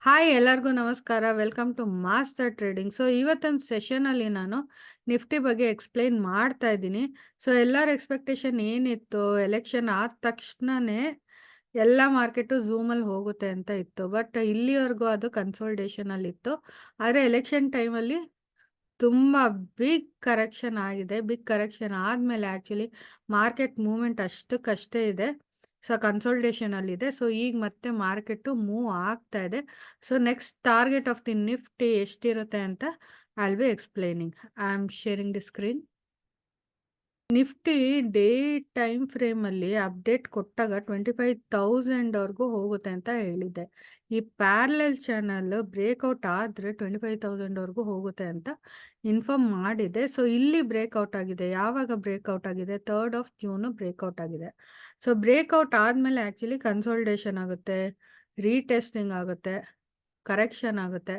Hi ಎಲ್ಲರಿಗೂ ನಮಸ್ಕಾರ. Welcome to master trading. ಇವತ್ತಿನ ಸೆಷನಲ್ಲಿ ನಾನು ನಿಫ್ಟಿ ಬಗ್ಗೆ ಎಕ್ಸ್‌ಪ್ಲೇನ್ ಮಾಡ್ತಾ ಇದ್ದೀನಿ. ಎಲ್ಲರ ಎಕ್ಸ್‌ಪೆಕ್ಟೇಷನ್ ಏನಿತ್ತು, ಎಲೆಕ್ಷನ್ ಆದ ತಕ್ಷಣನೇ ಎಲ್ಲ ಮಾರ್ಕೆಟು ಝೂಮಲ್ಲಿ ಹೋಗುತ್ತೆ ಅಂತ ಇತ್ತು. ಬಟ್ ಇಲ್ಲಿವರೆಗೂ ಅದು ಕನ್ಸಾಲಿಡೇಷನಲ್ಲಿತ್ತು. ಆದರೆ ಎಲೆಕ್ಷನ್ ಟೈಮಲ್ಲಿ ತುಂಬ ಬಿಗ್ ಕರೆಕ್ಷನ್ ಆಗಿದೆ. ಬಿಗ್ ಕರೆಕ್ಷನ್ ಆದಮೇಲೆ ಆ್ಯಕ್ಚುಲಿ ಮಾರ್ಕೆಟ್ ಮೂವ್‌ಮೆಂಟ್ ಅಷ್ಟಕ್ಕಷ್ಟೇ ಇದೆ. ಕನ್ಸಾಲಿಡೇಷನಲ್ಲಿದೆ. ಈಗ ಮತ್ತೆ ಮಾರ್ಕೆಟು ಮೂವ್ ಆಗ್ತಾ ಇದೆ. Next target of the Nifty ಎಷ್ಟಿರುತ್ತೆ ಅಂತ I will be explaining. I am sharing the screen. Nifty day time ಫ್ರೇಮಲ್ಲಿ ಅಪ್ಡೇಟ್ ಕೊಟ್ಟಾಗ 25,000ವರೆಗೂ ಹೋಗುತ್ತೆ ಅಂತ ಹೇಳಿದ್ದೆ. ಈ ಪ್ಯಾರಲಲ್ ಚಾನಲ್ ಬ್ರೇಕ್ಔಟ್ ಆದರೆ 25,000ವರೆಗೂ ಹೋಗುತ್ತೆ ಅಂತ ಇನ್ಫಾರ್ಮ್ ಮಾಡಿದೆ. ಇಲ್ಲಿ ಬ್ರೇಕ್ಔಟ್ ಆಗಿದೆ. ಯಾವಾಗ ಬ್ರೇಕ್ಔಟ್ ಆಗಿದೆ? 3rd ಆಫ್ ಜೂನು ಬ್ರೇಕ್ಔಟ್ ಆಗಿದೆ. ಬ್ರೇಕ್ಔಟ್ ಆದಮೇಲೆ ಆ್ಯಕ್ಚುಲಿ ಕನ್ಸಾಲಿಡೇಷನ್ ಆಗುತ್ತೆ, ರೀಟೆಸ್ಟಿಂಗ್ ಆಗುತ್ತೆ, ಕರೆಕ್ಷನ್ ಆಗುತ್ತೆ.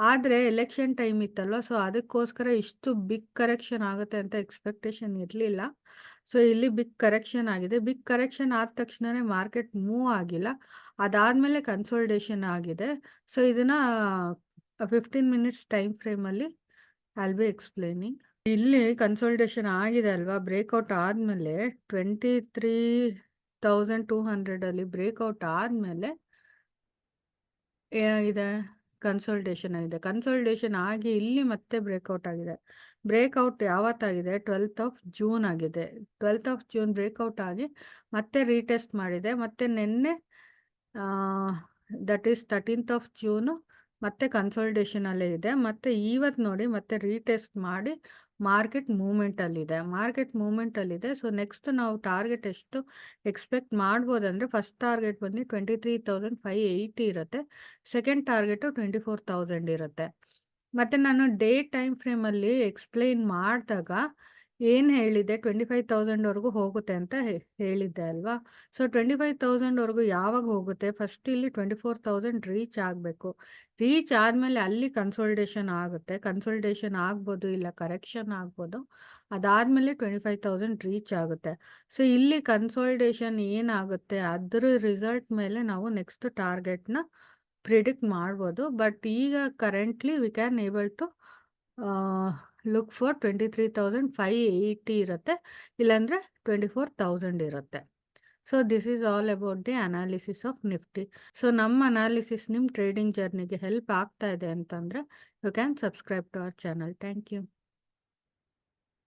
ಆದರೆ ಎಲೆಕ್ಷನ್ ಟೈಮ್ ಇತ್ತಲ್ವ, ಅದಕ್ಕೋಸ್ಕರ ಇಷ್ಟು ಬಿಗ್ ಕರೆಕ್ಷನ್ ಆಗುತ್ತೆ ಅಂತ ಎಕ್ಸ್‌ಪೆಕ್ಟೇಷನ್ ಇರಲಿಲ್ಲ. ಇಲ್ಲಿ ಬಿಗ್ ಕರೆಕ್ಷನ್ ಆಗಿದೆ. ಬಿಗ್ ಕರೆಕ್ಷನ್ ಆದ ತಕ್ಷಣನೇ ಮಾರ್ಕೆಟ್ ಮೂವ್ ಆಗಿಲ್ಲ. ಅದಾದಮೇಲೆ ಕನ್ಸಾಲಿಡೇಷನ್ ಆಗಿದೆ. ಇದನ್ನು 15 ಮಿನಿಟ್ಸ್ ಟೈಮ್ ಫ್ರೇಮಲ್ಲಿ ಐ ವಿಲ್ ಬಿ ಎಕ್ಸ್‌ಪ್ಲೇನಿಂಗ್. ಇಲ್ಲಿ ಕನ್ಸಾಲಿಡೇಷನ್ ಆಗಿದೆ ಅಲ್ವಾ, ಬ್ರೇಕ್ಔಟ್ ಆದಮೇಲೆ 23,200 ಬ್ರೇಕ್ಔಟ್ ಆದಮೇಲೆ ಏನಾಗಿದೆ? ಕನ್ಸಾಲಿಡೇಷನ್ ಆಗಿದೆ. ಕನ್ಸಾಲಿಡೇಷನ್ ಆಗಿ ಇಲ್ಲಿ ಮತ್ತೆ ಬ್ರೇಕ್ಔಟ್ ಆಗಿದೆ. ಬ್ರೇಕ್ಔಟ್ ಯಾವತ್ತಾಗಿದೆ? 12th ಆಫ್ ಜೂನ್ ಆಗಿದೆ. 12th ಆಫ್ ಜೂನ್ ಬ್ರೇಕ್ಔಟ್ ಆಗಿ ಮತ್ತೆ ರೀಟೆಸ್ಟ್ ಮಾಡಿದೆ. ಮತ್ತೆ ನಿನ್ನೆ that is 13th of June ಮತ್ತೆ ಕನ್ಸಾಲಿಡೇಷನಲ್ಲೇ ಇದೆ. ಮತ್ತೆ ಇವತ್ತು ನೋಡಿ ಮತ್ತೆ ರೀಟೆಸ್ಟ್ ಮಾಡಿ ಮಾರ್ಕೆಟ್ ಮೂವ್‌ಮೆಂಟಲ್ಲಿದೆ. ನೆಕ್ಸ್ಟ್ ನಾವು ಟಾರ್ಗೆಟ್ ಎಷ್ಟು ಎಕ್ಸ್ಪೆಕ್ಟ್ ಮಾಡ್ಬೋದಂದರೆ, ಫಸ್ಟ್ ಟಾರ್ಗೆಟ್ ಬಂದು 23,580 ಇರುತ್ತೆ. ಸೆಕೆಂಡ್ ಟಾರ್ಗೆಟು 24,000 ಇರುತ್ತೆ. ಮತ್ತು ನಾನು ಡೇ ಟೈಮ್ ಫ್ರೇಮಲ್ಲಿ ಎಕ್ಸ್‌ಪ್ಲೇನ್ ಮಾಡಿದಾಗ ಏನು ಹೇಳಿದೆ? 25,000ವರೆಗೂ ಹೋಗುತ್ತೆ ಅಂತ ಹೇಳಿದ್ದೆ ಅಲ್ವಾ. 25,000ವರೆಗೂ ಯಾವಾಗ ಹೋಗುತ್ತೆ? ಫಸ್ಟ್ ಇಲ್ಲಿ 24,000 ರೀಚ್ ಆಗಬೇಕು. ರೀಚ್ ಆದಮೇಲೆ ಅಲ್ಲಿ ಕನ್ಸಾಲಿಡೇಷನ್ ಆಗುತ್ತೆ. ಕನ್ಸಾಲಿಡೇಷನ್ ಆಗ್ಬೋದು, ಇಲ್ಲ ಕರೆಕ್ಷನ್ ಆಗ್ಬೋದು. ಅದಾದಮೇಲೆ 25,000 ರೀಚ್ ಆಗುತ್ತೆ. ಇಲ್ಲಿ ಕನ್ಸಾಲಿಡೇಷನ್ ಏನಾಗುತ್ತೆ ಅದರ ರಿಸಲ್ಟ್ ಮೇಲೆ ನಾವು ನೆಕ್ಸ್ಟ್ ಟಾರ್ಗೆಟ್ನ ಪ್ರಿಡಿಕ್ಟ್ ಮಾಡ್ಬೋದು. ಬಟ್ ಈಗ currently we can able to look for 23,580 ಇರುತ್ತೆ, ಇಲ್ಲಾಂದರೆ 24,000 ಇರುತ್ತೆ. This is all about the analysis of Nifty. ನಮ್ಮ ಅನಾಲಿಸಿಸ್ ನಿಮ್ಮ ಟ್ರೇಡಿಂಗ್ ಜರ್ನಿಗೆ ಹೆಲ್ಪ್ ಆಗ್ತಾ ಇದೆ ಅಂತಂದರೆ you can subscribe to our channel. Thank you.